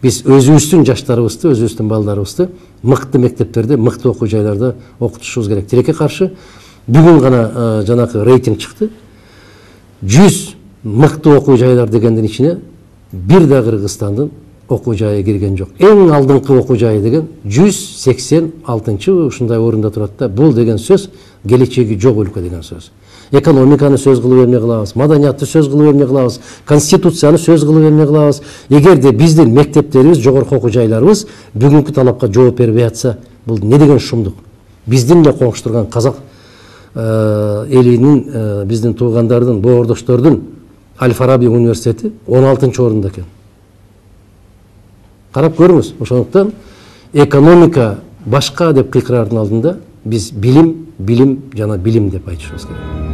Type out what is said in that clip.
Биз өзүбүздүн жаштарыбызды, өзүбүздүн балдарыбызды мыкты мектептерде, мыкты окуу жайларда окутушубуз керек. Тилекке каршы бүгүн гана жанакы рейтинг чыкты. 100 мыкты окуу жайлар дегендин ичине бир да Кыргызстандын окуу жайы кирген жок. Эң алдыңкы окуу жайы деген 186 ушундай орунда турат да. Бул деген сөз келечеги жок өлкө деген сөз. Экономиканы сөз кылып эмне кылабыз, маданиятты сөз кылып эмне кылабыз, конституцияны сөз кылып эмне кылабыз. Эгерде биздин мектептерибиз, жогорку окуу жайларыбыз бүгүнкү талапка жооп бербей атса, бул не деген шумдук? Биздин эле коңшу турган казак элинин, биздин туугандардын, боордоштордун Аль-Фараби университети 16-чы орунда экен. Карап көрүңүз. Ошондуктан экономика башка деп кыйкырардын алдында биз билим жана билим деп айтышыбыз керек.